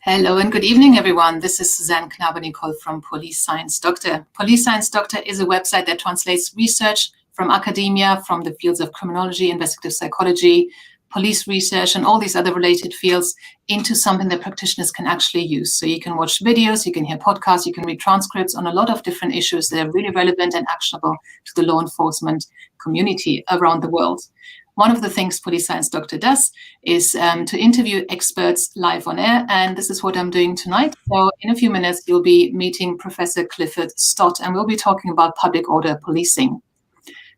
Hello and good evening, everyone. This is Suzanne Knaber-Nicole from Police Science Doctor. Police Science Doctor is a website that translates research from academia, from the fields of criminology, investigative psychology, police research, and all these other related fields into something that practitioners can actually use. So you can watch videos, you can hear podcasts, you can read transcripts on a lot of different issues that are really relevant and actionable to the law enforcement community around the world. One of the things Police Science Doctor does is to interview experts live on air, and this is what I'm doing tonight. So in a few minutes, you'll be meeting Professor Clifford Stott, and we'll be talking about public order policing.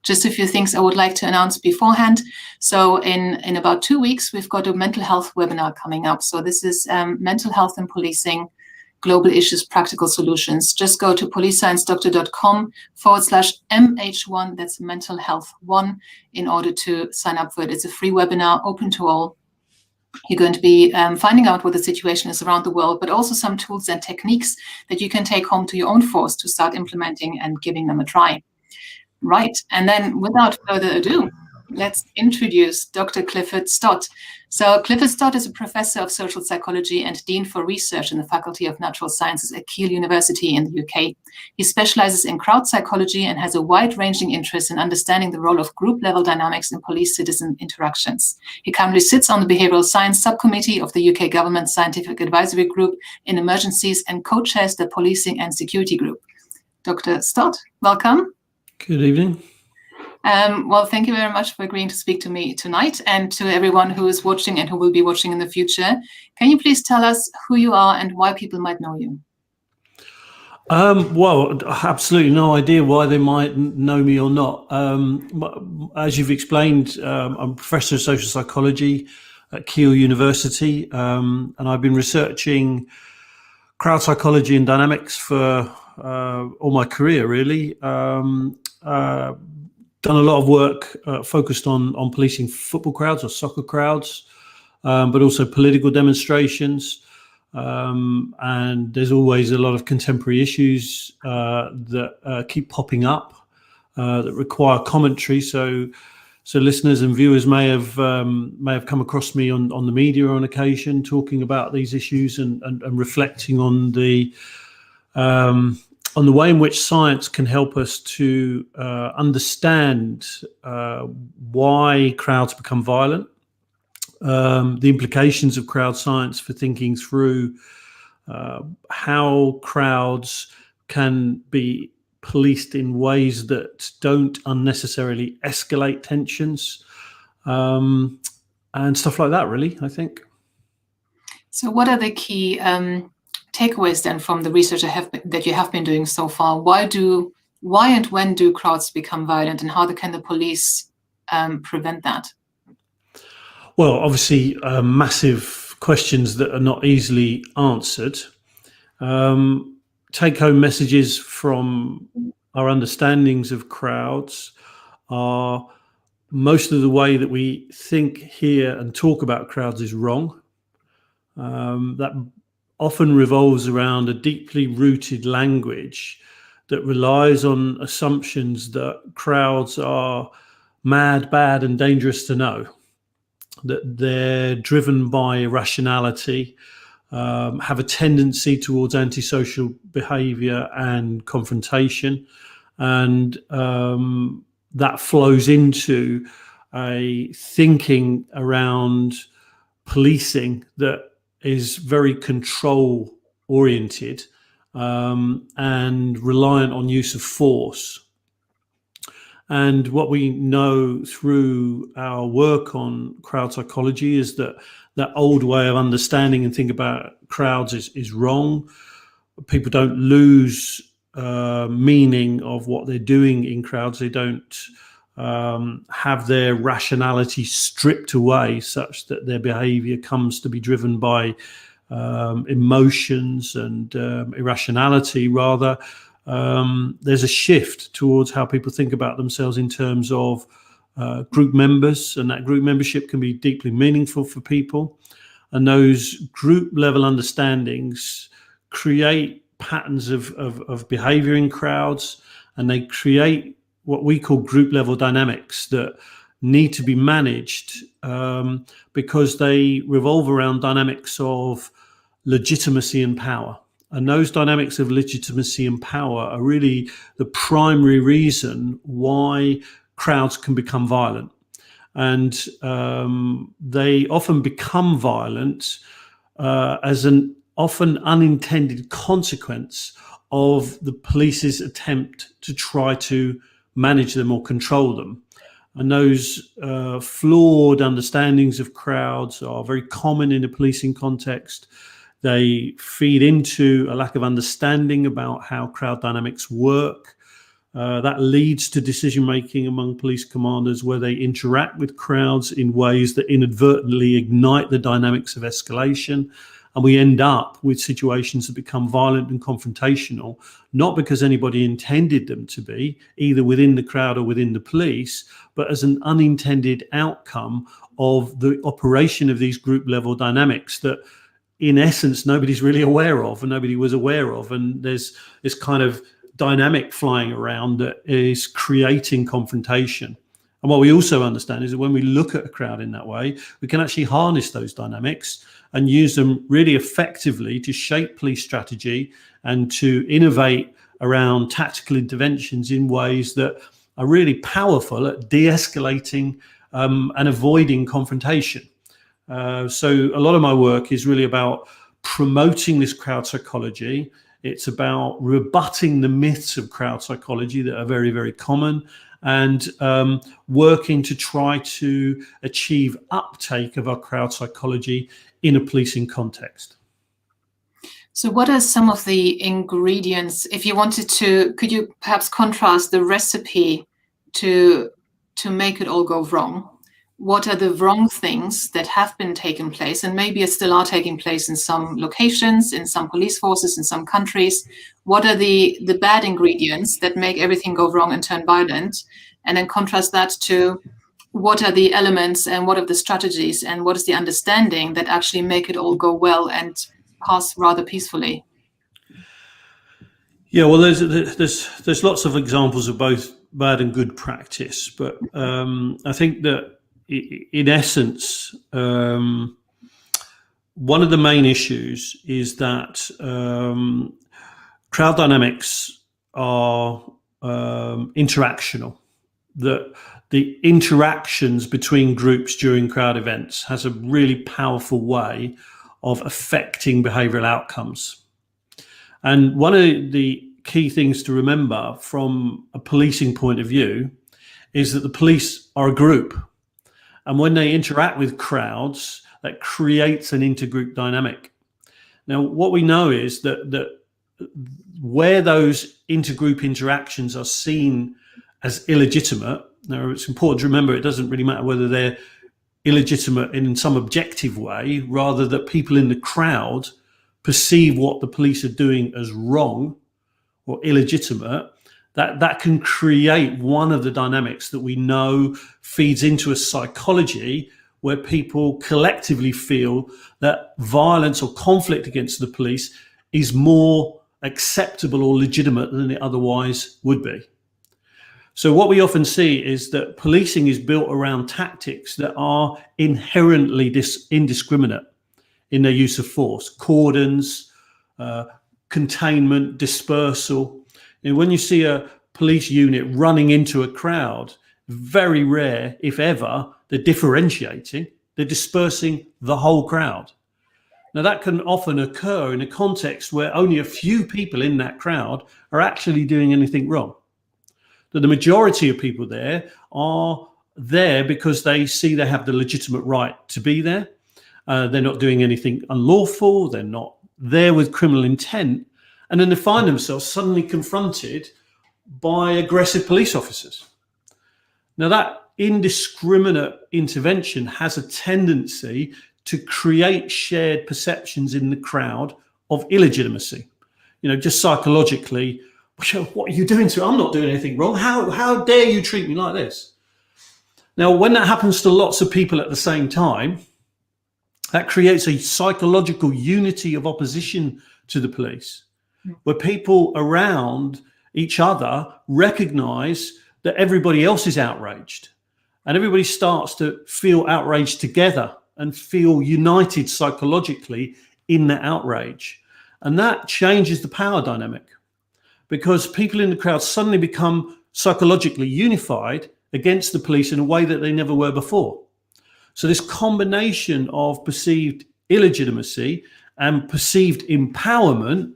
Just a few things I would like to announce beforehand. So in about 2 weeks, we've got a mental health webinar coming up. So this is mental health and policing, global issues, practical solutions. Just go to policesciencedoctor.com/MH1, that's mental health 1, in order to sign up for it. It's a free webinar, open to all. You're going to be finding out what the situation is around the world, but also some tools and techniques that you can take home to your own force to start implementing and giving them a try. Right, and then without further ado, let's introduce Dr. Clifford Stott. So Clifford Stott is a professor of social psychology and dean for research in the Faculty of Natural Sciences at Keele University in the UK. He specializes in crowd psychology and has a wide-ranging interest in understanding the role of group-level dynamics in police-citizen interactions. He currently sits on the Behavioural Science subcommittee of the UK Government Scientific Advisory Group in Emergencies and co-chairs the Policing and Security Group. Dr. Stott, welcome. Good evening. Well, thank you very much for agreeing to speak to me tonight, and to everyone who is watching and who will be watching in the future. Can you please tell us who you are and why people might know you? Well, absolutely no idea why they might know me or not. As you've explained, I'm a professor of social psychology at Keele University, and I've been researching crowd psychology and dynamics for all my career, really. Done a lot of work focused on policing football crowds or soccer crowds, but also political demonstrations. And there's always a lot of contemporary issues that keep popping up that require commentary. So listeners and viewers may have come across me on the media on occasion talking about these issues and reflecting on the way in which science can help us to understand why crowds become violent, the implications of crowd science for thinking through how crowds can be policed in ways that don't unnecessarily escalate tensions, and stuff like that, really, I think. So what are the key takeaways then from the research that you have been doing so far? Why and when do crowds become violent, and how can the police prevent that? Well, obviously, massive questions that are not easily answered. Take-home messages from our understandings of crowds are most of the way that we think, hear, and talk about crowds is wrong. That often revolves around a deeply rooted language that relies on assumptions that crowds are mad, bad, and dangerous to know, that they're driven by irrationality, have a tendency towards antisocial behavior and confrontation, and that flows into a thinking around policing that is very control oriented and reliant on use of force. And what we know through our work on crowd psychology is that that old way of understanding and think about crowds is wrong. People don't lose meaning of what they're doing in crowds. They don't have their rationality stripped away such that their behavior comes to be driven by emotions and irrationality. Rather, there's a shift towards how people think about themselves in terms of group members, and that group membership can be deeply meaningful for people. And those group level understandings create patterns of behavior in crowds, and they create what we call group level dynamics that need to be managed because they revolve around dynamics of legitimacy and power. And those dynamics of legitimacy and power are really the primary reason why crowds can become violent. And they often become violent as an often unintended consequence of the police's attempt to try to manage them or control them. And those flawed understandings of crowds are very common in a policing context. They feed into a lack of understanding about how crowd dynamics work. That leads to decision-making among police commanders where they interact with crowds in ways that inadvertently ignite the dynamics of escalation. And we end up with situations that become violent and confrontational, not because anybody intended them to be, either within the crowd or within the police, but as an unintended outcome of the operation of these group level dynamics that in essence nobody's really aware of and nobody was aware of. And there's this kind of dynamic flying around that is creating confrontation. And what we also understand is that when we look at a crowd in that way, we can actually harness those dynamics and use them really effectively to shape police strategy and to innovate around tactical interventions in ways that are really powerful at de-escalating and avoiding confrontation. So a lot of my work is really about promoting this crowd psychology. It's about rebutting the myths of crowd psychology that are very, very common, and working to try to achieve uptake of our crowd psychology in a policing context. So what are some of the ingredients, if you wanted to, could you perhaps contrast the recipe to make it all go wrong? What are the wrong things that have been taking place and maybe still are taking place in some locations, in some police forces, in some countries? What are the bad ingredients that make everything go wrong and turn violent? And then contrast that to what are the elements and what are the strategies and what is the understanding that actually make it all go well and pass rather peacefully? Yeah, well, there's lots of examples of both bad and good practice, but I think that in essence, one of the main issues is that crowd dynamics are interactional, that the interactions between groups during crowd events has a really powerful way of affecting behavioural outcomes. And one of the key things to remember from a policing point of view is that the police are a group. And when they interact with crowds, that creates an intergroup dynamic. Now, what we know is that where those intergroup interactions are seen as illegitimate, now it's important to remember it doesn't really matter whether they're illegitimate in some objective way, rather that people in the crowd perceive what the police are doing as wrong or illegitimate, that can create one of the dynamics that we know feeds into a psychology where people collectively feel that violence or conflict against the police is more acceptable or legitimate than it otherwise would be. So what we often see is that policing is built around tactics that are inherently indiscriminate in their use of force: cordons, containment, dispersal. And when you see a police unit running into a crowd, very rare, if ever, they're differentiating, they're dispersing the whole crowd. Now that can often occur in a context where only a few people in that crowd are actually doing anything wrong. That the majority of people there are there because they see they have the legitimate right to be there. They're not doing anything unlawful. They're not there with criminal intent. And then they find themselves suddenly confronted by aggressive police officers. Now that indiscriminate intervention has a tendency to create shared perceptions in the crowd of illegitimacy. You know, just psychologically, what are you doing to me? I'm not doing anything wrong. How dare you treat me like this? Now, when that happens to lots of people at the same time, that creates a psychological unity of opposition to the police. where people around each other recognize that everybody else is outraged, and everybody starts to feel outraged together and feel united psychologically in that outrage. And that changes the power dynamic, because people in the crowd suddenly become psychologically unified against the police in a way that they never were before. So this combination of perceived illegitimacy and perceived empowerment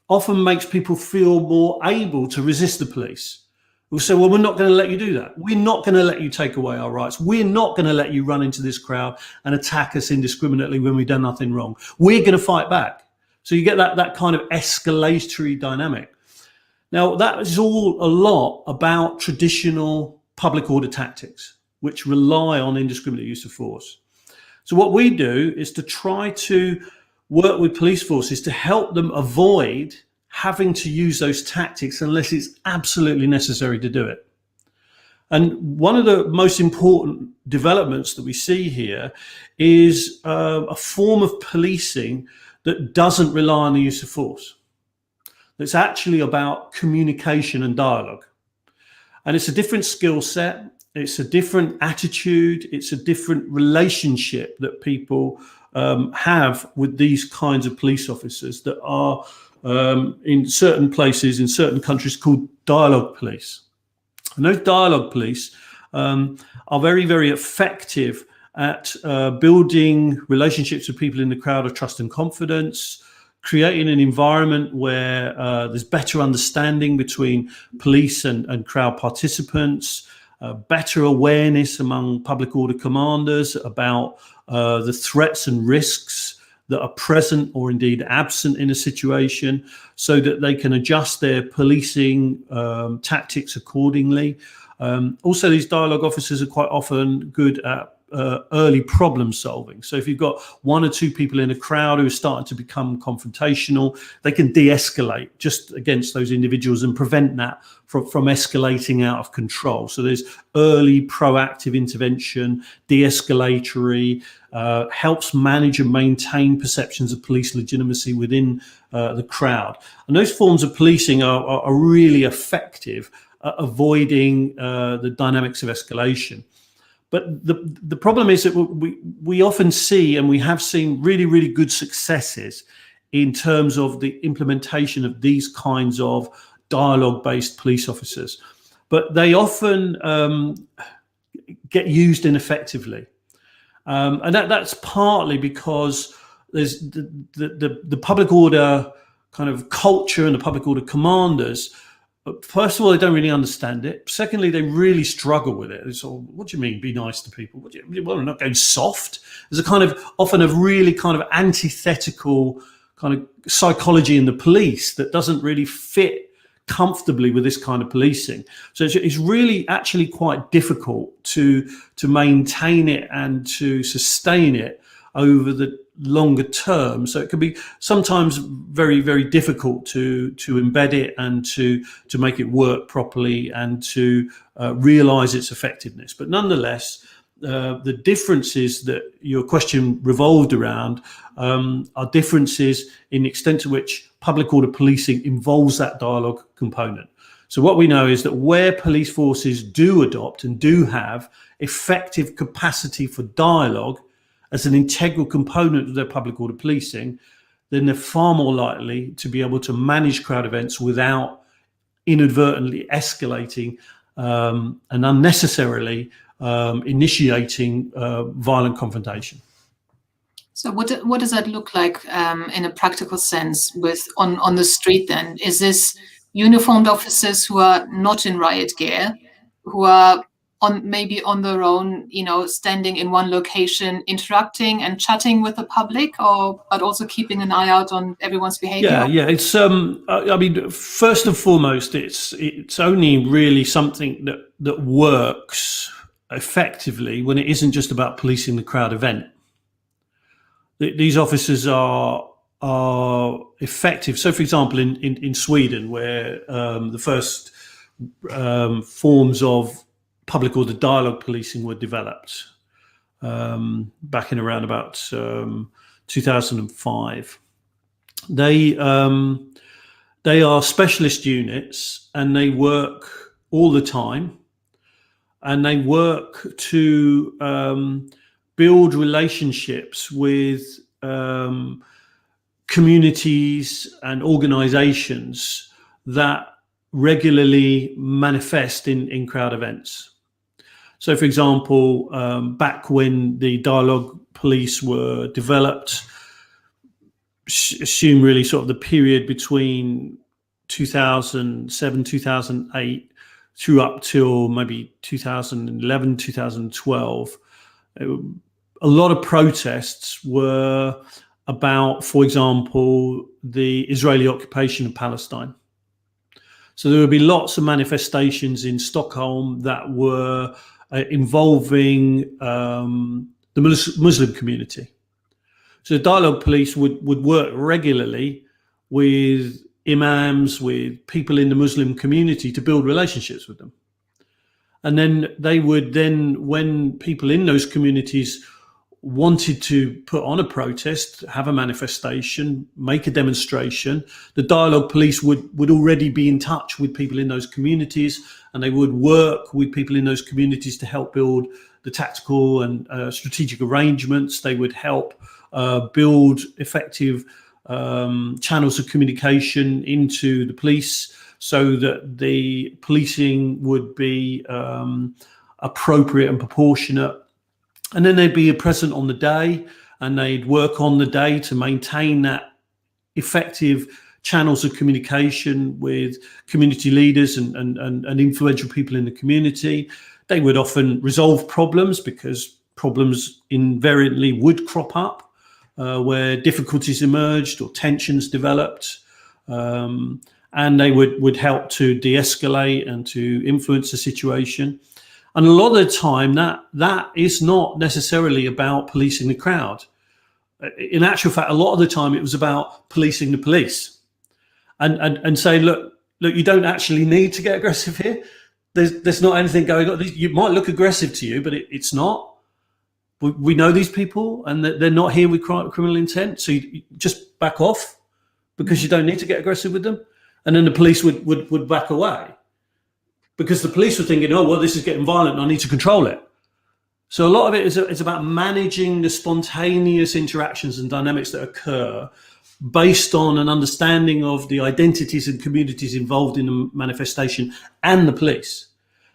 often makes people feel more able to resist the police. We'll say, well, we're not going to let you do that. We're not going to let you take away our rights. We're not going to let you run into this crowd and attack us indiscriminately when we've done nothing wrong. We're going to fight back. So you get that kind of escalatory dynamic. Now, that is all a lot about traditional public order tactics, which rely on indiscriminate use of force. So what we do is to try to work with police forces to help them avoid having to use those tactics unless it's absolutely necessary to do it. And one of the most important developments that we see here is a form of policing that doesn't rely on the use of force. It's actually about communication and dialogue. And it's a different skill set. It's a different attitude. It's a different relationship that people have with these kinds of police officers that are in certain places, in certain countries, called dialogue police. And those dialogue police are very, very effective at building relationships with people in the crowd of trust and confidence, creating an environment where there's better understanding between police and crowd participants, better awareness among public order commanders about the threats and risks that are present or indeed absent in a situation, so that they can adjust their policing tactics accordingly. Also, these dialogue officers are quite often good at early problem solving. So if you've got one or two people in a crowd who are starting to become confrontational, they can de-escalate just against those individuals and prevent that from escalating out of control. So there's early proactive intervention, de-escalatory, helps manage and maintain perceptions of police legitimacy within the crowd. And those forms of policing are really effective at avoiding the dynamics of escalation. But the problem is that we often see, and we have seen really, really good successes in terms of the implementation of these kinds of dialogue-based police officers. But they often get used ineffectively. And that's partly because there's the public order kind of culture and the public order commanders. First of all, they don't really understand it. Secondly, they really struggle with it. It's all, what do you mean, be nice to people? What do you, well, we're not going soft. There's a kind of often a really kind of antithetical kind of psychology in the police that doesn't really fit comfortably with this kind of policing. So it's really actually quite difficult to maintain it and to sustain it over the longer term. So it can be sometimes very, very difficult to embed it and to make it work properly and to realize its effectiveness. But nonetheless, the differences that your question revolved around are differences in the extent to which public order policing involves that dialogue component. So what we know is that where police forces do adopt and do have effective capacity for dialogue as an integral component of their public order policing, then they're far more likely to be able to manage crowd events without inadvertently escalating and unnecessarily initiating violent confrontation. So what does that look like in a practical sense with on the street then? Is this uniformed officers who are not in riot gear, who are maybe on their own, standing in one location, interacting and chatting with the public, but also keeping an eye out on everyone's behavior? Yeah. It's I mean, first and foremost, it's only really something that works effectively when it isn't just about policing the crowd event. These officers are effective. So, for example, in Sweden, where the first forms of public order dialogue policing were developed back in around about 2005. They are specialist units, and they work all the time, and they work to build relationships with communities and organizations that regularly manifest in crowd events. So, for example, back when the dialogue police were developed, assume really sort of the period between 2007, 2008 through up till maybe 2011, 2012, a lot of protests were about, for example, the Israeli occupation of Palestine. So there would be lots of manifestations in Stockholm that were involving the Muslim community. So the dialogue police would work regularly with imams, with people in the Muslim community to build relationships with them. And then they would then, when people in those communities wanted to put on a protest, have a manifestation, make a demonstration, the dialogue police would already be in touch with people in those communities, and they would work with people in those communities to help build the tactical and strategic arrangements. They would help build effective channels of communication into the police so that the policing would be appropriate and proportionate. And then they'd be present on the day, and they'd work on the day to maintain that effective channels of communication with community leaders and influential people in the community. They would often resolve problems, because problems invariably would crop up where difficulties emerged or tensions developed. And they would help to de-escalate and to influence the situation. And a lot of the time, that is not necessarily about policing the crowd. In actual fact, a lot of the time, it was about policing the police and saying, look, you don't actually need to get aggressive here. There's not anything going on. You might look aggressive to you, but it's not. We know these people, and they're not here with criminal intent. So you just back off, because you don't need to get aggressive with them. And then the police would back away, because the police were thinking, oh, well, this is getting violent, and I need to control it. So a lot of it is about managing the spontaneous interactions and dynamics that occur based on an understanding of the identities and communities involved in the manifestation and the police,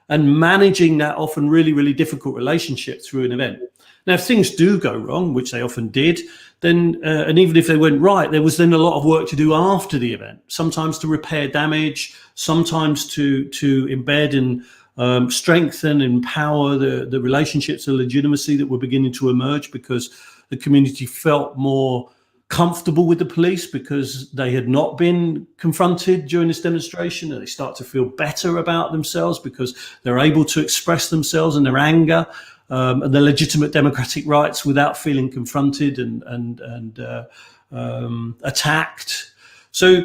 and managing that often really, really difficult relationship through an event. Now, if things do go wrong, which they often did, then, and even if they went right, there was then a lot of work to do after the event, sometimes to repair damage, sometimes to embed and strengthen, empower the relationships and legitimacy that were beginning to emerge, because the community felt more comfortable with the police because they had not been confronted during this demonstration, and they start to feel better about themselves because they're able to express themselves and their anger and their legitimate democratic rights without feeling confronted and attacked. So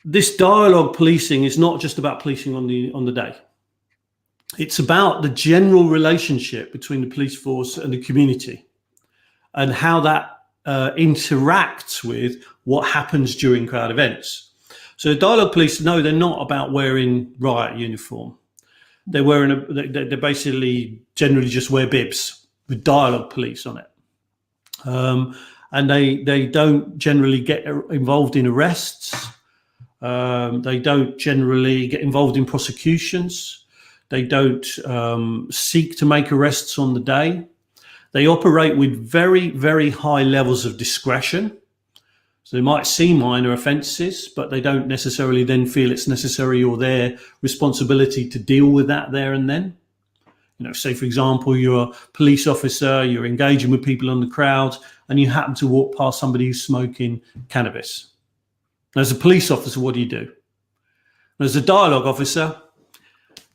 this dialogue policing is not just about policing on the day. It's about the general relationship between the police force and the community, and how that interacts with what happens during crowd events. So the dialogue police, no, they're not about wearing riot uniform. They're they basically generally just wear bibs with dialogue police on it. And they don't generally get involved in arrests. They don't generally get involved in prosecutions. They don't seek to make arrests on the day. They operate with very, very high levels of discretion. So they might see minor offences, but they don't necessarily then feel it's necessary or their responsibility to deal with that there and then. You know, say, for example, you're a police officer, you're engaging with people on the crowd, and you happen to walk past somebody who's smoking cannabis. As a police officer, what do? As a dialogue officer,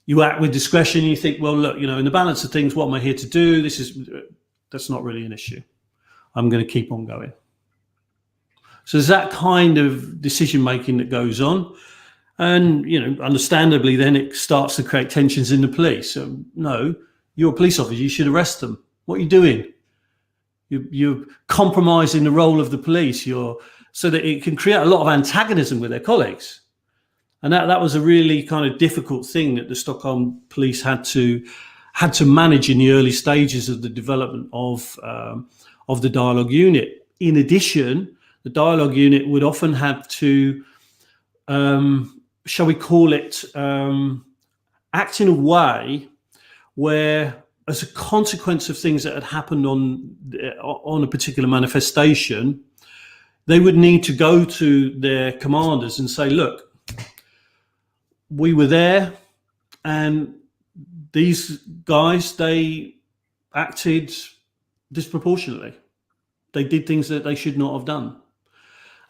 you act with discretion. You think, well, look, you know, in the balance of things, what am I here to do? That's not really an issue. I'm going to keep on going. So there's that kind of decision making that goes on, and, you know, understandably, then it starts to create tensions in the police. So, no, you're a police officer. You should arrest them. What are you doing? You're compromising the role of the police. You're so that it can create a lot of antagonism with their colleagues. And that was a really kind of difficult thing that the Stockholm police had to manage in the early stages of the development of the dialogue unit. In addition, the dialogue unit would often have to, shall we call it, act in a way where, as a consequence of things that had happened on a particular manifestation, they would need to go to their commanders and say, look, we were there, and these guys, they acted disproportionately. They did things that they should not have done.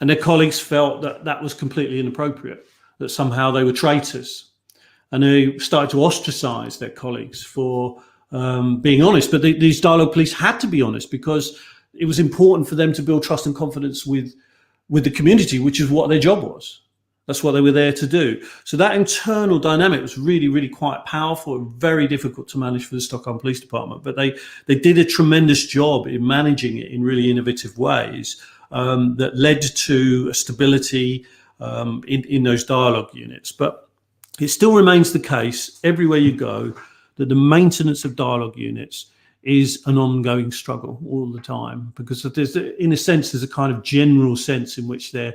And their colleagues felt that that was completely inappropriate, that somehow they were traitors. And they started to ostracize their colleagues for being honest. But these dialogue police had to be honest, because it was important for them to build trust and confidence with the community, which is what their job was. That's what they were there to do. So that internal dynamic was really, really quite powerful and very difficult to manage for the Stockholm Police Department. But they did a tremendous job in managing it in really innovative ways that led to a stability in those dialogue units. But it still remains the case everywhere you go that the maintenance of dialogue units is an ongoing struggle all the time, because there's, in a sense, there's a kind of general sense in which you're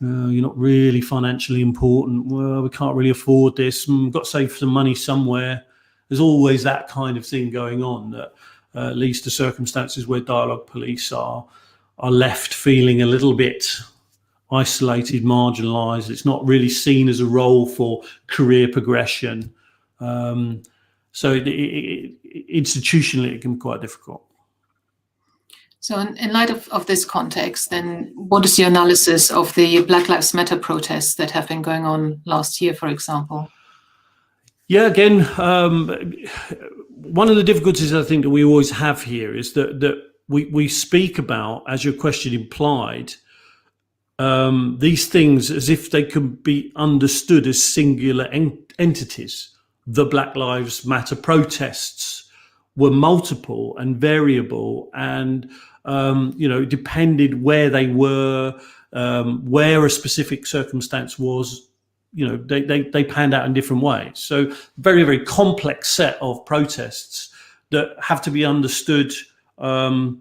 not really financially important. Well, we can't really afford this. We've got to save some money somewhere. There's always that kind of thing going on that leads to circumstances where dialogue police are left feeling a little bit isolated, marginalised. It's not really seen as a role for career progression. So institutionally, it can be quite difficult. So in light of this context, then what is your analysis of the Black Lives Matter protests that have been going on last year, for example? Yeah, again, one of the difficulties I think that we always have here is that we speak about, as your question implied, these things as if they can be understood as singular entities. The Black Lives Matter protests were multiple and variable, and depended where they were, where a specific circumstance was. They panned out in different ways. So very, very complex set of protests that have to be understood in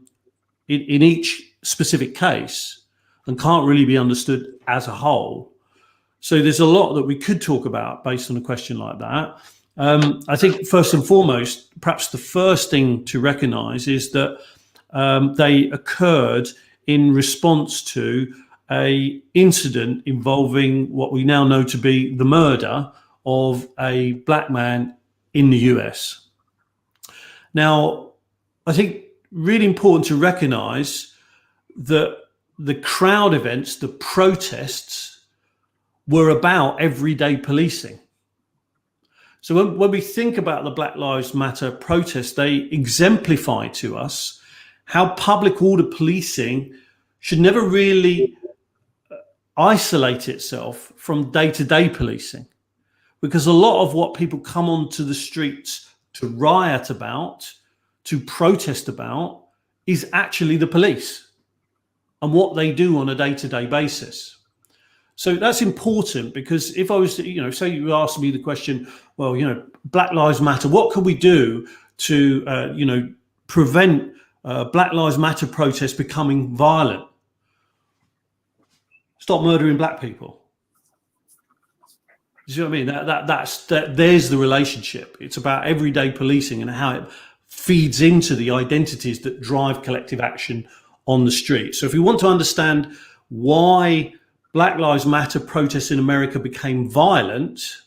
each specific case and can't really be understood as a whole. So there's a lot that we could talk about based on a question like that. I think first and foremost, perhaps the first thing to recognise is that they occurred in response to an incident involving what we now know to be the murder of a black man in the US. Now, I think really important to recognise that the crowd events, the protests, were about everyday policing. So when we think about the Black Lives Matter protests, they exemplify to us how public order policing should never really isolate itself from day-to-day policing, because a lot of what people come onto the streets to riot about, to protest about, is actually the police and what they do on a day-to-day basis. So that's important, because if I was to, say you asked me the question, well, Black Lives Matter, what can we do to, prevent Black Lives Matter protests becoming violent? Stop murdering black people. You see what I mean? There's the relationship. It's about everyday policing and how it feeds into the identities that drive collective action on the street. So if we want to understand why Black Lives Matter protests in America became violent,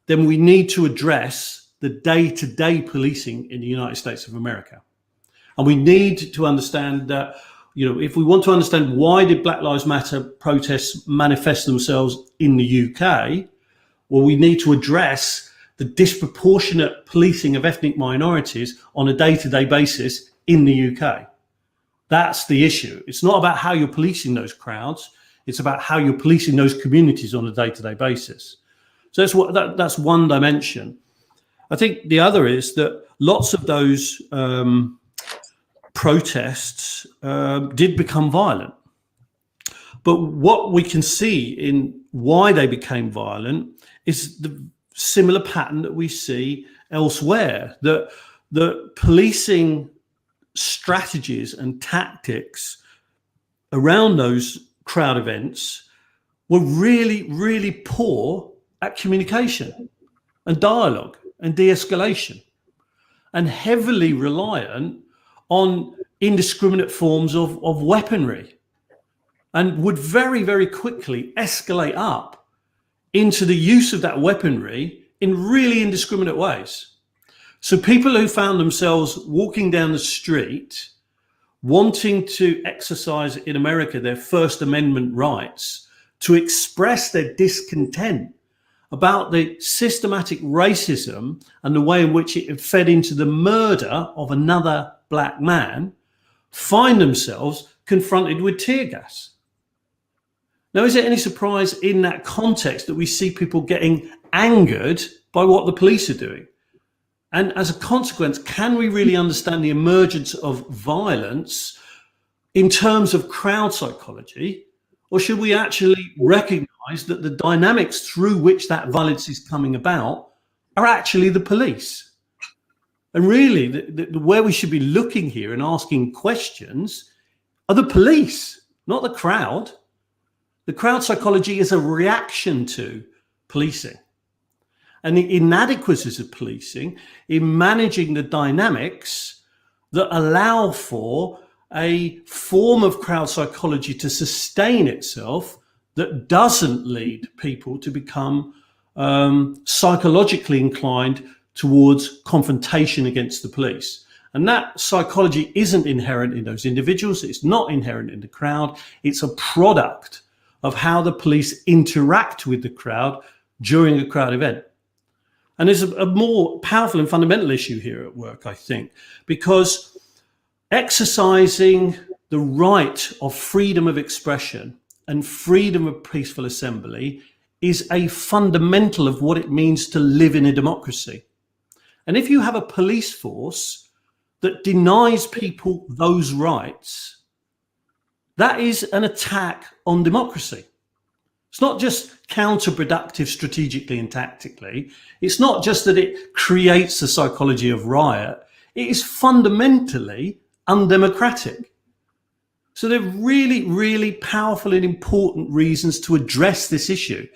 then we need to address the day-to-day policing in the United States of America. And we need to understand that, if we want to understand why did Black Lives Matter protests manifest themselves in the UK, well, we need to address the disproportionate policing of ethnic minorities on a day-to-day basis in the UK. That's the issue. It's not about how you're policing those crowds. It's about how you're policing those communities on a day-to-day basis. So that's one dimension. I think the other is that lots of those protests did become violent. But what we can see in why they became violent is the similar pattern that we see elsewhere, that the policing strategies and tactics around those crowd events were really, really poor at communication and dialogue and de-escalation, and heavily reliant on indiscriminate forms of weaponry, and would very, very quickly escalate up into the use of that weaponry in really indiscriminate ways. So people who found themselves walking down the street wanting to exercise in America their First Amendment rights to express their discontent about the systematic racism and the way in which it had fed into the murder of another black man, find themselves confronted with tear gas. Now, is it any surprise in that context that we see people getting angered by what the police are doing? And as a consequence, can we really understand the emergence of violence in terms of crowd psychology? Or should we actually recognize that the dynamics through which that violence is coming about are actually the police? And really, where we should be looking here and asking questions are the police, not the crowd. The crowd psychology is a reaction to policing. And the inadequacies of policing in managing the dynamics that allow for a form of crowd psychology to sustain itself that doesn't lead people to become psychologically inclined towards confrontation against the police. And that psychology isn't inherent in those individuals. It's not inherent in the crowd. It's a product of how the police interact with the crowd during a crowd event. And there's a more powerful and fundamental issue here at work, I think, because exercising the right of freedom of expression and freedom of peaceful assembly is a fundamental of what it means to live in a democracy. And if you have a police force that denies people those rights, that is an attack on democracy. It's not just counterproductive strategically and tactically. It's not just that it creates a psychology of riot. It is fundamentally undemocratic. So there are really, really powerful and important reasons to address this issue.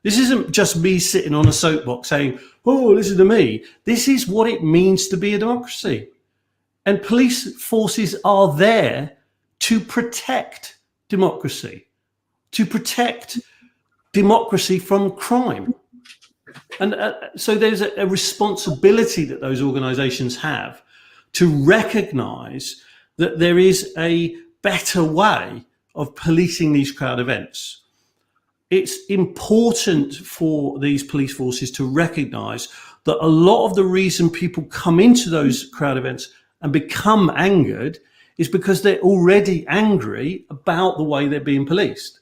This isn't just me sitting on a soapbox saying, oh, listen to me. This is what it means to be a democracy. And police forces are there to protect democracy, to protect democracy from crime. And so there's a responsibility that those organizations have to recognize that there is a better way of policing these crowd events. It's important for these police forces to recognize that a lot of the reason people come into those crowd events and become angered is because they're already angry about the way they're being policed.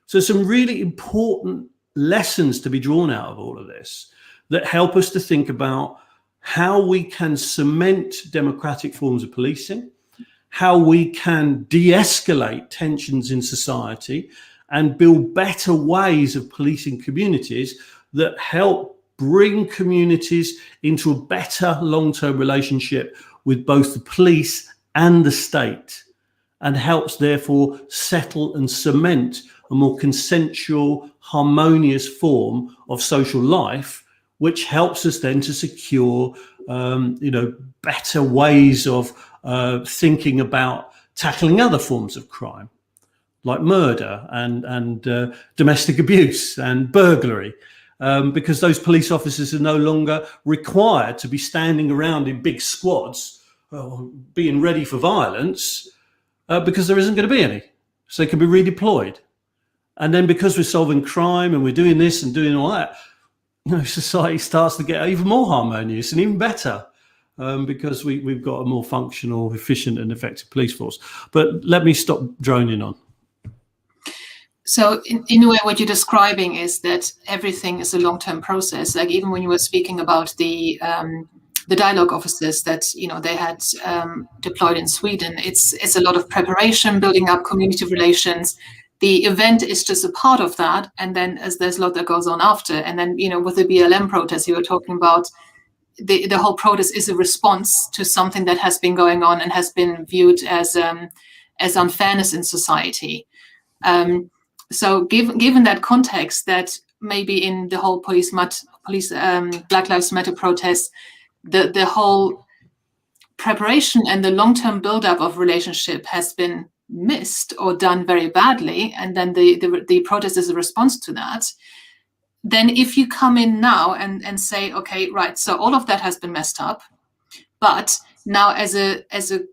So some really important lessons to be drawn out of all of this that help us to think about how we can cement democratic forms of policing, how we can de-escalate tensions in society and build better ways of policing communities that help bring communities into a better long-term relationship with both the police and the state, and helps therefore settle and cement a more consensual, harmonious form of social life, which helps us then to secure, better ways of thinking about tackling other forms of crime, like murder and domestic abuse and burglary, because those police officers are no longer required to be standing around in big squads, being ready for violence, because there isn't going to be any. So they can be redeployed. And then because we're solving crime and we're doing this and doing all that, society starts to get even more harmonious and even better, because we've got a more functional, efficient and effective police force. But let me stop droning on. So in a way, what you're describing is that everything is a long-term process. Like even when you were speaking about the dialogue officers that they had deployed in Sweden, it's a lot of preparation, building up community relations, The event is just a part of that, and then as there's a lot that goes on after. And then, with the BLM protest you were talking about, the whole protest is a response to something that has been going on and has been viewed as unfairness in society. So given that context, that maybe in the whole Black Lives Matter protest, the whole preparation and the long-term build-up of relationship has been missed or done very badly, and then the protest is a response to that. Then if you come in now and say, okay, right, so all of that has been messed up, but now as a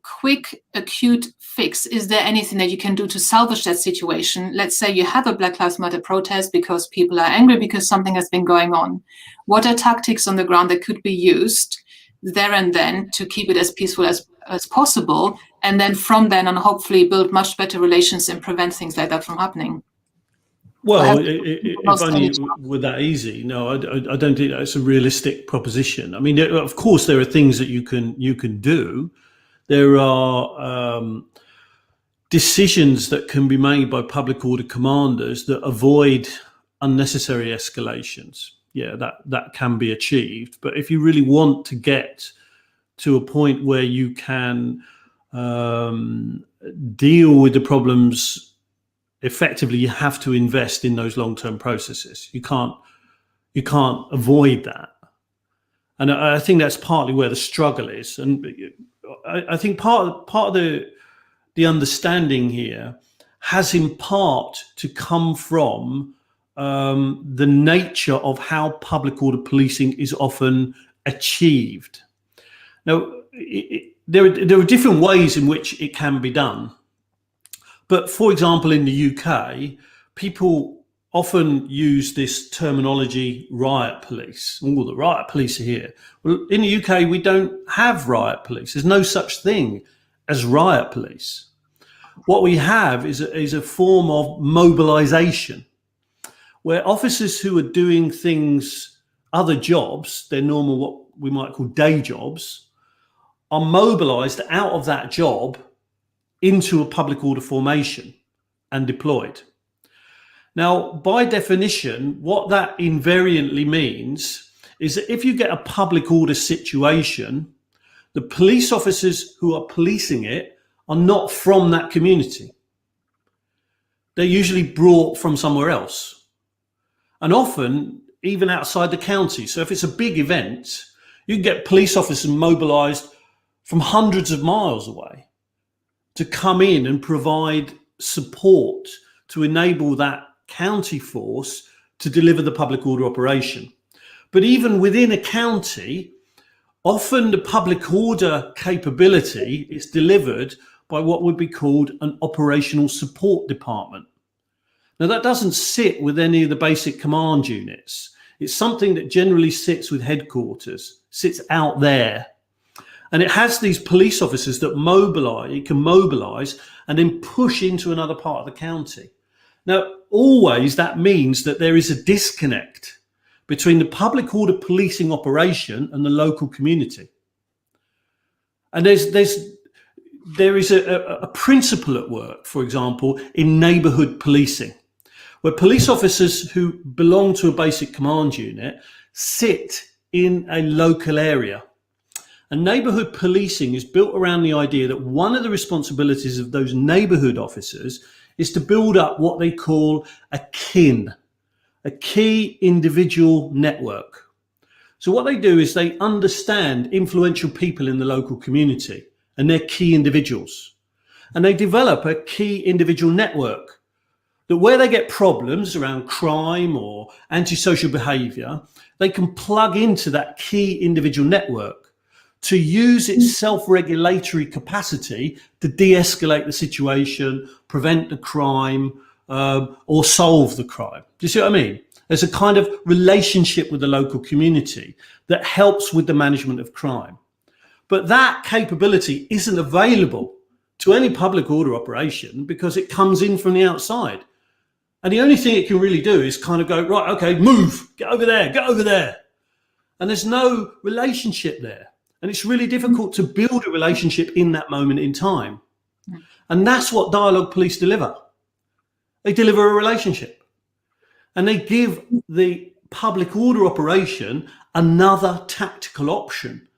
quick acute fix, is there anything that you can do to salvage that situation? Let's say you have a Black Lives Matter protest because people are angry because something has been going on. What are tactics on the ground that could be used there and then to keep it as peaceful as possible, and then from then on hopefully build much better relations and prevent things like that from happening? Well, if only it were that easy. No, I don't think that's a realistic proposition. I mean, of course, there are things that you can do. There are decisions that can be made by public order commanders that avoid unnecessary escalations. Yeah, that can be achieved. But if you really want to get to a point where you can deal with the problems effectively, you have to invest in those long-term processes. You can't avoid that. And I think that's partly where the struggle is. And I think part of the understanding here has in part to come from the nature of how public order policing is often achieved. Now, there are different ways in which it can be done. But for example, in the UK, people often use this terminology, riot police. Oh, the riot police are here. Well, in the UK, we don't have riot police. There's no such thing as riot police. What we have is a form of mobilization, where officers who are doing things, other jobs, their normal, what we might call day jobs, are mobilized out of that job into a public order formation and deployed. Now, by definition, what that invariantly means is that if you get a public order situation, the police officers who are policing it are not from that community. They're usually brought from somewhere else, and often even outside the county. So if it's a big event, you can get police officers mobilized from hundreds of miles away to come in and provide support to enable that county force to deliver the public order operation. But even within a county, often the public order capability is delivered by what would be called an operational support department. Now, that doesn't sit with any of the basic command units. It's something that generally sits with headquarters, sits out there. And it has these police officers that it can mobilize and then push into another part of the county. Now, always that means that there is a disconnect between the public order policing operation and the local community. And there is a principle at work, for example, in neighborhood policing, where police officers who belong to a basic command unit sit in a local area. And neighborhood policing is built around the idea that one of the responsibilities of those neighborhood officers is to build up what they call a KIN, a key individual network. So what they do is they understand influential people in the local community and their key individuals. And they develop a key individual network that where they get problems around crime or antisocial behavior, they can plug into that key individual network to use its self-regulatory capacity to de-escalate the situation, prevent the crime, or solve the crime. Do you see what I mean? There's a kind of relationship with the local community that helps with the management of crime. But that capability isn't available to any public order operation because it comes in from the outside. And the only thing it can really do is kind of go, right, okay, move, get over there, get over there. And there's no relationship there. And it's really difficult to build a relationship in that moment in time. And that's what dialogue police deliver. They deliver a relationship. And they give the public order operation another tactical option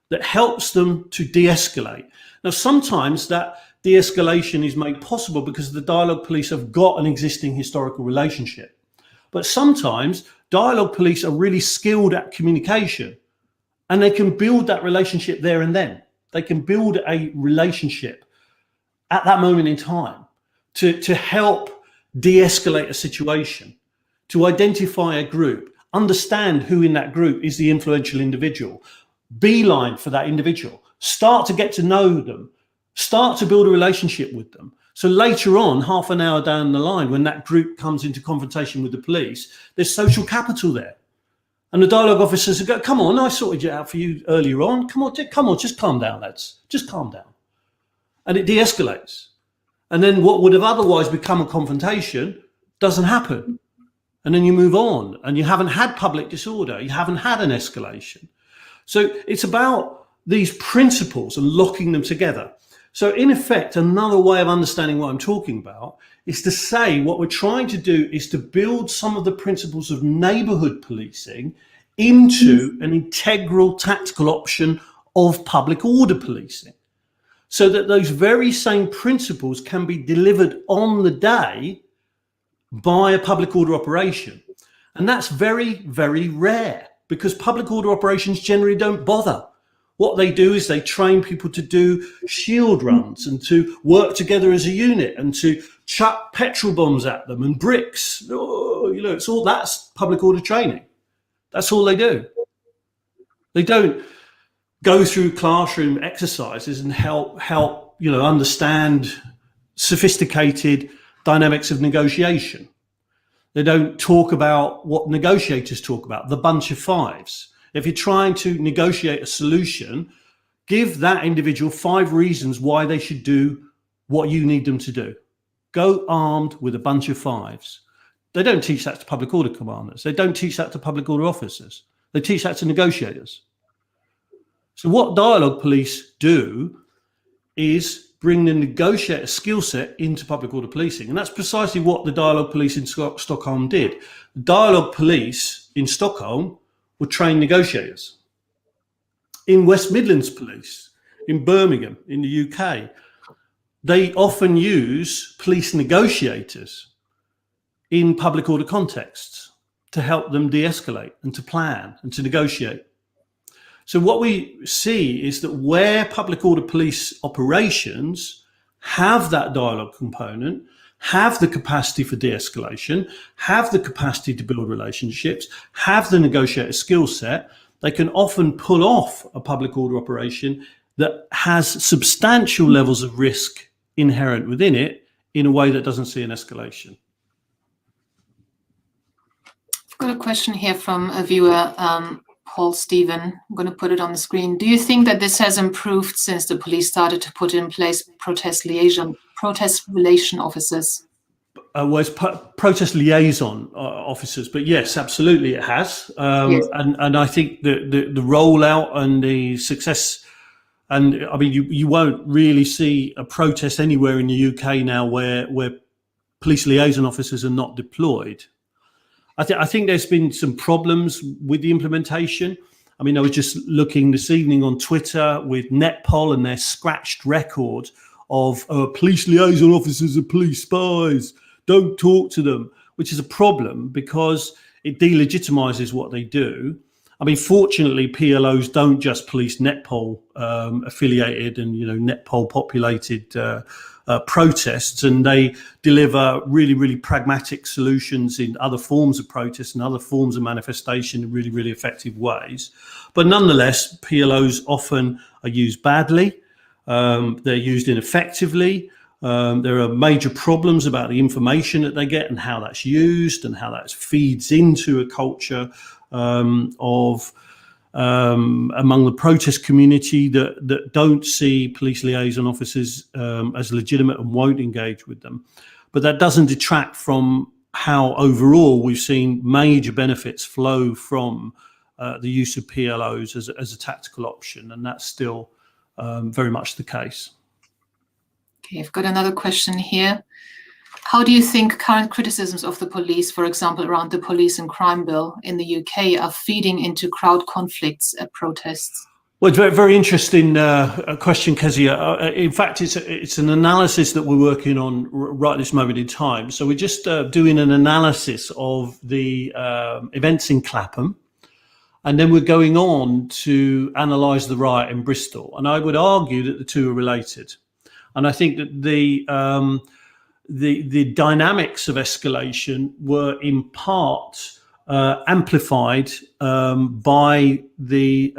that helps them to de-escalate. Now, sometimes that de-escalation is made possible because the dialogue police have got an existing historical relationship. But sometimes dialogue police are really skilled at communication, and they can build that relationship there and then. They can build a relationship at that moment in time to help de-escalate a situation, to identify a group, understand who in that group is the influential individual, beeline for that individual, start to get to know them, start to build a relationship with them. So later on, half an hour down the line, when that group comes into confrontation with the police, there's social capital there. And the dialogue officers go, come on, I sorted it out for you earlier on. Come on, just calm down, lads. Just calm down. And it de-escalates. And then what would have otherwise become a confrontation doesn't happen. And then you move on, and you haven't had public disorder. You haven't had an escalation. So it's about these principles and locking them together. So in effect, another way of understanding what I'm talking about is to say what we're trying to do is to build some of the principles of neighbourhood policing into an integral tactical option of public order policing, so that those very same principles can be delivered on the day by a public order operation. And that's very, very rare, because public order operations generally don't bother. What they do is they train people to do shield runs and to work together as a unit and to chuck petrol bombs at them and bricks. Oh, you know, it's all, that's public order training. That's all they do. They don't go through classroom exercises and help you know, understand sophisticated dynamics of negotiation. They don't talk about what negotiators talk about, the bunch of fives. If you're trying to negotiate a solution, give that individual 5 reasons why they should do what you need them to do. Go armed with a bunch of fives. They don't teach that to public order commanders. They don't teach that to public order officers. They teach that to negotiators. So what dialogue police do is bring the negotiator skill set into public order policing. And that's precisely what the dialogue police in Stockholm did. The dialogue police in Stockholm would train negotiators. In West Midlands Police, in Birmingham, in the UK, they often use police negotiators in public order contexts to help them de-escalate and to plan and to negotiate. So what we see is that where public order police operations have that dialogue component, have the capacity for de-escalation, have the capacity to build relationships, have the negotiator skill set, they can often pull off a public order operation that has substantial levels of risk inherent within it in a way that doesn't see an escalation. I've got a question here from a viewer, Paul Stephen. I'm going to put it on the screen. Do you think that this has improved since the police started to put in place protest relation officers? Protest liaison officers, but yes, absolutely it has. Yes. And I think the rollout and the success, and I mean, you won't really see a protest anywhere in the UK now where police liaison officers are not deployed. I think there's been some problems with the implementation. I mean, I was just looking this evening on Twitter with Netpol and their scratched record of police liaison officers are police spies. Don't talk to them, which is a problem because it delegitimizes what they do. I mean, fortunately, PLOs don't just police Netpol affiliated and, you know, Netpol populated protests, and they deliver really, really pragmatic solutions in other forms of protest and other forms of manifestation in really, really effective ways. But nonetheless, PLOs often are used badly. They're used ineffectively. There are major problems about the information that they get and how that's used and how that feeds into a culture among the protest community that don't see police liaison officers as legitimate and won't engage with them. But that doesn't detract from how overall we've seen major benefits flow from the use of PLOs as a tactical option, and that's still very much the case. Okay, I've got another question here. How do you think current criticisms of the police, for example, around the police and crime bill in the UK, are feeding into crowd conflicts at protests? Well, it's a very, very interesting question, Kezia. In fact, it's an analysis that we're working on right this moment in time. So we're just doing an analysis of the events in Clapham, and then we're going on to analyse the riot in Bristol. And I would argue that the two are related. And I think that the dynamics of escalation were in part amplified by the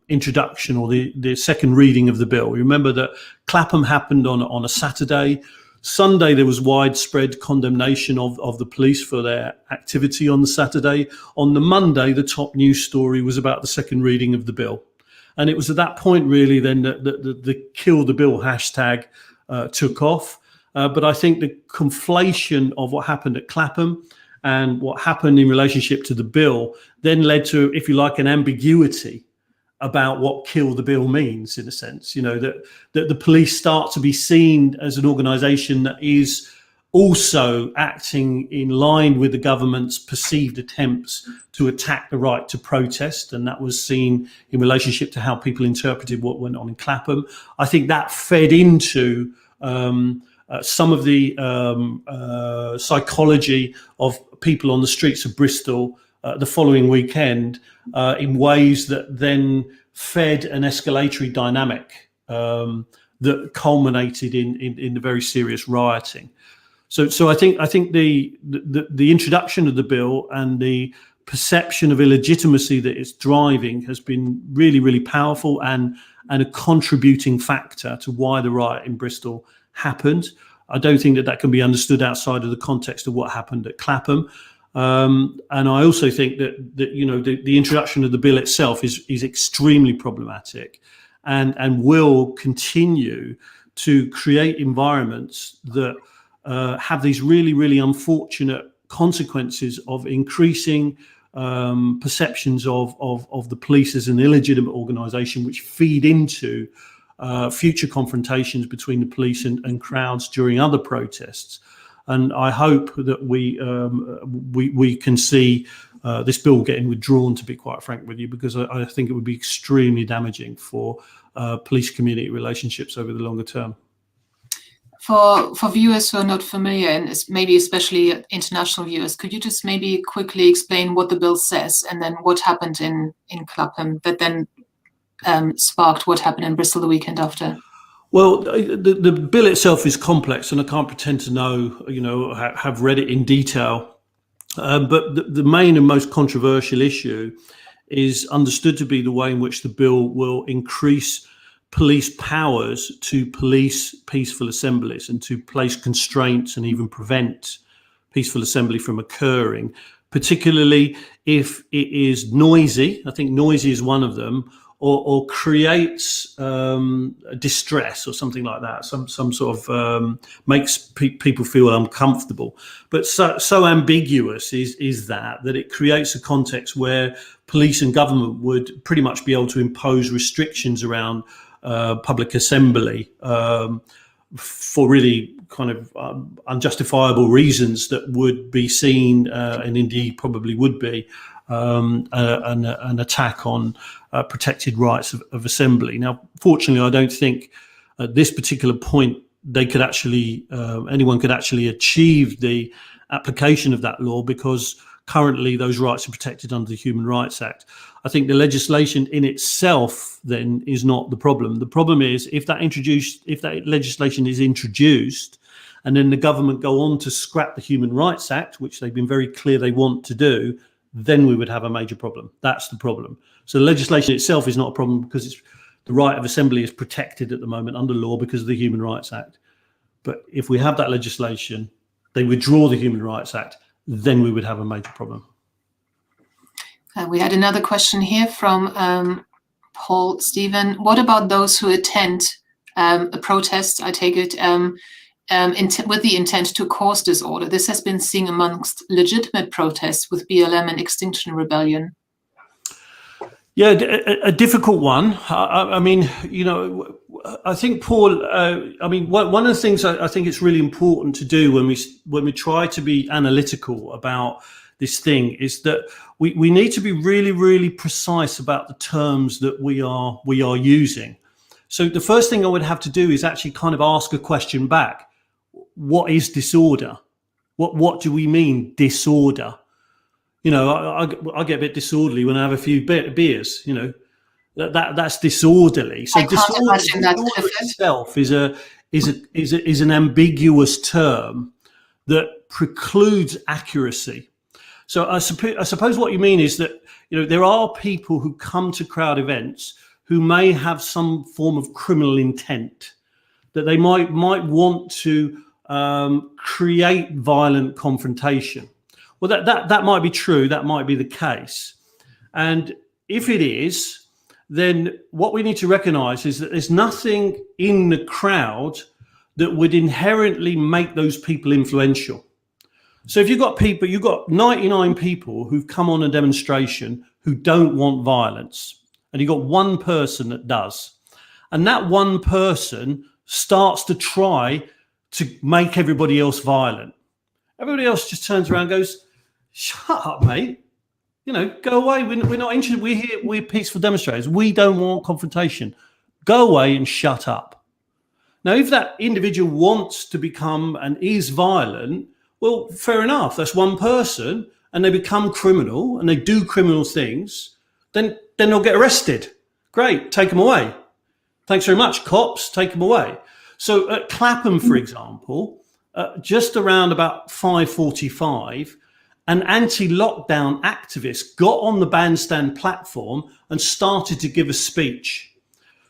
introduction or the second reading of the bill. Remember that Clapham happened on a Saturday. Sunday, there was widespread condemnation of the police for their activity on the Saturday. On the Monday, the top news story was about the second reading of the bill. And it was at that point, really, then that the Kill the Bill hashtag took off. But I think the conflation of what happened at Clapham and what happened in relationship to the bill then led to, if you like, an ambiguity about what kill the bill means, in a sense, that the police start to be seen as an organisation that is also acting in line with the government's perceived attempts to attack the right to protest. And that was seen in relationship to how people interpreted what went on in Clapham. I think that fed into some of the psychology of people on the streets of Bristol the following weekend in ways that then fed an escalatory dynamic that culminated in the very serious rioting. So I think the introduction of the bill and the perception of illegitimacy that it's driving has been really, really powerful and a contributing factor to why the riot in Bristol happened. I don't think that can be understood outside of the context of what happened at Clapham. And I also think that the introduction of the bill itself is extremely problematic and will continue to create environments that have these really, really unfortunate consequences of increasing perceptions of the police as an illegitimate organisation, which feed into future confrontations between the police and crowds during other protests. And I hope that we can see this bill getting withdrawn, to be quite frank with you, because I think it would be extremely damaging for police-community relationships over the longer term. For viewers who are not familiar, and maybe especially international viewers, could you just maybe quickly explain what the bill says and then what happened in Clapham that then sparked what happened in Bristol the weekend after? Well, the bill itself is complex, and I can't pretend to know, have read it in detail. But the main and most controversial issue is understood to be the way in which the bill will increase police powers to police peaceful assemblies and to place constraints and even prevent peaceful assembly from occurring, particularly if it is noisy. I think noisy is one of them, or creates distress or something like that, some sort of makes people feel uncomfortable. But so ambiguous is that it creates a context where police and government would pretty much be able to impose restrictions around public assembly for really kind of unjustifiable reasons that would be seen, and indeed probably would be, an attack on protected rights of assembly. Now, fortunately, I don't think at this particular point they could actually, anyone could actually achieve the application of that law, because currently those rights are protected under the Human Rights Act. I think the legislation in itself then is not the problem. The problem is if that legislation is introduced and then the government go on to scrap the Human Rights Act, which they've been very clear they want to do, then we would have a major problem. That's the problem. So the legislation itself is not a problem, because the right of assembly is protected at the moment under law because of the Human Rights Act. But if we have that legislation, they withdraw the Human Rights Act, then we would have a major problem. We had another question here from Paul Stephen. What about those who attend a protest, I take it, with the intent to cause disorder? This has been seen amongst legitimate protests with BLM and Extinction Rebellion. Yeah, a difficult one. I mean, I think, Paul. I mean, one of the things I think it's really important to do when we try to be analytical about this thing is that we need to be really, really precise about the terms that we are using. So the first thing I would have to do is actually kind of ask a question back. What is disorder? What do we mean disorder? I get a bit disorderly when I have a few beers. That's disorderly. So disorder itself is an ambiguous term that precludes accuracy. So I suppose what you mean is that there are people who come to crowd events who may have some form of criminal intent, that they might want to create violent confrontation. Well, that might be true. That might be the case. And if it is, then what we need to recognize is that there's nothing in the crowd that would inherently make those people influential. So if you've got 99 people who've come on a demonstration who don't want violence, and you've got one person that does, and that one person starts to try to make everybody else violent. Everybody else just turns around and goes, "Shut up, mate. Go away. We're not interested. We're peaceful demonstrators. We don't want confrontation. Go away and shut up." Now, if that individual wants to become and is violent, well, fair enough. That's one person, and they become criminal and they do criminal things. Then they'll get arrested. Great, take them away. Thanks very much, cops. Take them away. So at Clapham, for example, just around about 5:45. An anti-lockdown activist got on the bandstand platform and started to give a speech.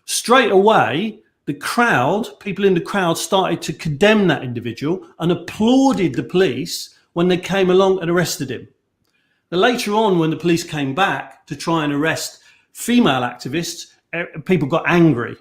Straight away, people in the crowd started to condemn that individual and applauded the police when they came along and arrested him. Now, later on, when the police came back to try and arrest female activists, people got angry.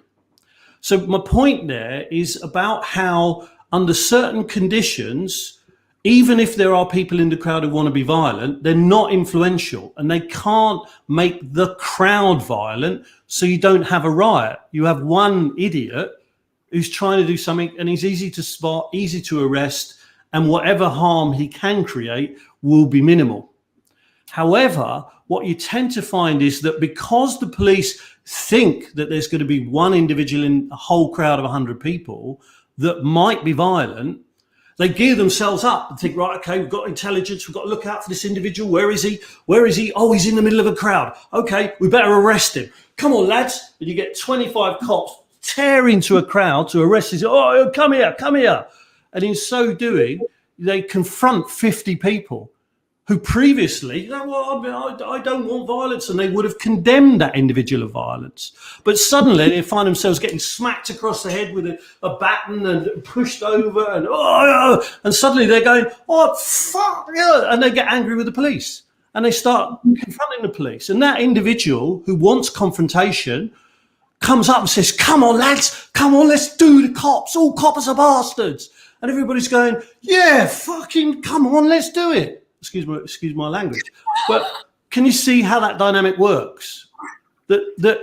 So my point there is about how under certain conditions, even if there are people in the crowd who want to be violent, they're not influential and they can't make the crowd violent, so you don't have a riot. You have one idiot who's trying to do something and he's easy to spot, easy to arrest, and whatever harm he can create will be minimal. However, what you tend to find is that because the police think that there's going to be one individual in a whole crowd of 100 people that might be violent, they gear themselves up and think, right, okay, we've got intelligence, we've got to look out for this individual. Where is he? Where is he? Oh, he's in the middle of a crowd. Okay, we better arrest him. Come on, lads. And you get 25 cops tear into a crowd to arrest him. Oh, come here, come here. And in so doing, they confront 50 people who previously, I don't want violence, and they would have condemned that individual of violence. But suddenly they find themselves getting smacked across the head with a baton and pushed over, and suddenly they're going, "Oh, fuck," and they get angry with the police. And they start confronting the police. And that individual who wants confrontation comes up and says, "Come on, lads, come on, let's do the cops. All cops are bastards." And everybody's going, "Yeah, fucking come on, let's do it." Excuse my language. But can you see how that dynamic works? The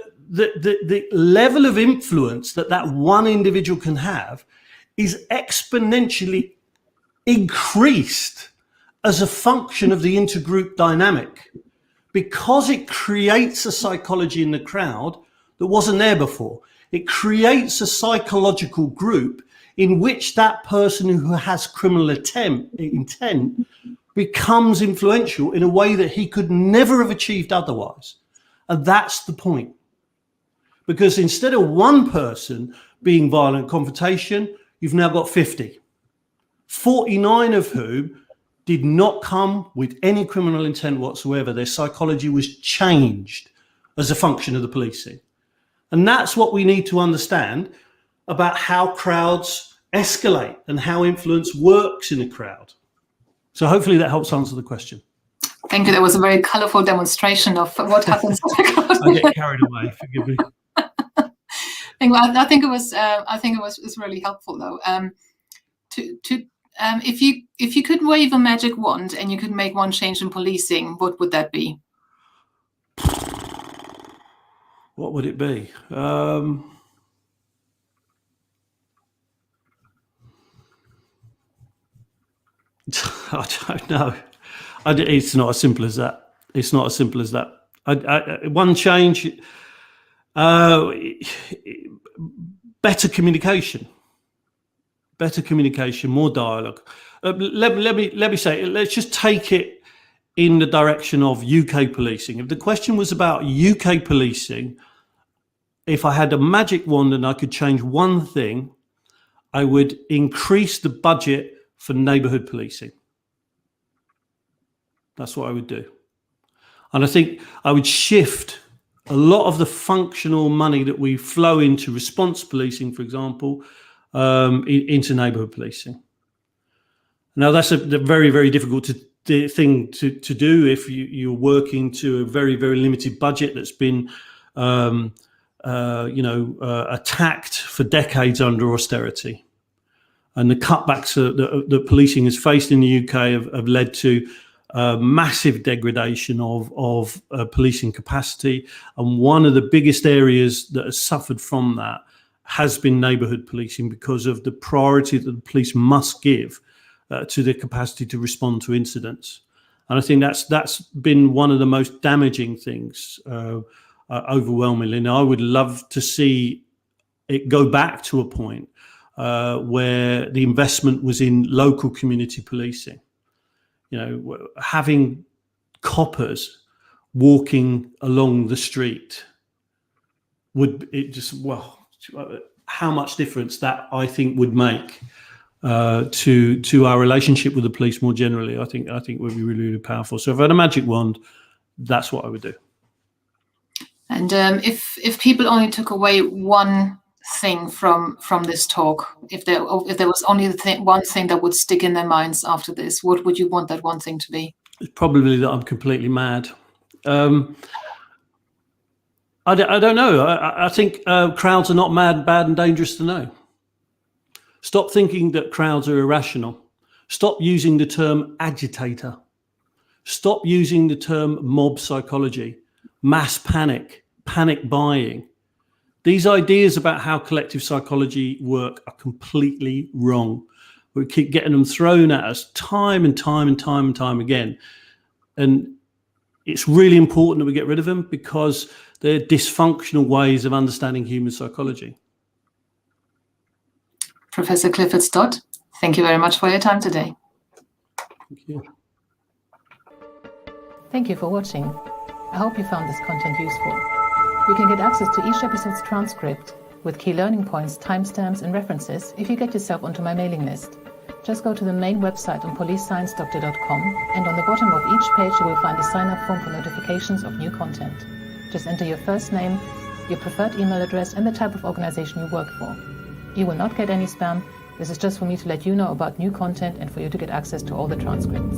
level of influence that one individual can have is exponentially increased as a function of the intergroup dynamic, because it creates a psychology in the crowd that wasn't there before. It creates a psychological group in which that person who has criminal intent becomes influential in a way that he could never have achieved otherwise. And that's the point. Because instead of one person being violent confrontation, you've now got 50. 49 of whom did not come with any criminal intent whatsoever. Their psychology was changed as a function of the policing. And that's what we need to understand about how crowds escalate and how influence works in a crowd. So hopefully that helps answer the question. Thank you. That was a very colorful demonstration of what happens. I get carried away. Forgive me. I think it was really helpful though. If you could wave a magic wand and you could make one change in policing, what would that be? What would it be? I don't know. It's not as simple as that. It's not as simple as that. One change, better communication, more dialogue. Let me say, let's just take it in the direction of UK policing. If the question was about UK policing, if I had a magic wand and I could change one thing, I would increase the budget for neighbourhood policing. That's what I would do. And I think I would shift a lot of the functional money that we flow into response policing, for example, into neighbourhood policing. Now, that's a very, very difficult thing to do if you're working to a very, very limited budget that's been attacked for decades under austerity. And the cutbacks that policing has faced in the UK have led to massive degradation of policing capacity. And one of the biggest areas that has suffered from that has been neighbourhood policing, because of the priority that the police must give to their capacity to respond to incidents. And I think that's been one of the most damaging things, overwhelmingly. And I would love to see it go back to a point where the investment was in local community policing. Having coppers walking along the street how much difference that I think would make to our relationship with the police more generally. I think would be really, really powerful. So if I had a magic wand, that's what I would do. And if people only took away one thing from this talk, if there was only one thing that would stick in their minds after this, what would you want that one thing to be? It's probably that I'm completely mad. I don't know. I think crowds are not mad, bad and dangerous to know. Stop thinking that crowds are irrational. Stop using the term agitator. Stop using the term mob psychology, mass panic, panic buying. These ideas about how collective psychology work are completely wrong. We keep getting them thrown at us time and time again. And it's really important that we get rid of them, because they're dysfunctional ways of understanding human psychology. Professor Clifford Stott, thank you very much for your time today. Thank you. Thank you for watching. I hope you found this content useful. You can get access to each episode's transcript with key learning points, timestamps and references if you get yourself onto my mailing list. Just go to the main website on policesciencedoctor.com, and on the bottom of each page you will find a sign-up form for notifications of new content. Just enter your first name, your preferred email address and the type of organization you work for. You will not get any spam. This is just for me to let you know about new content and for you to get access to all the transcripts.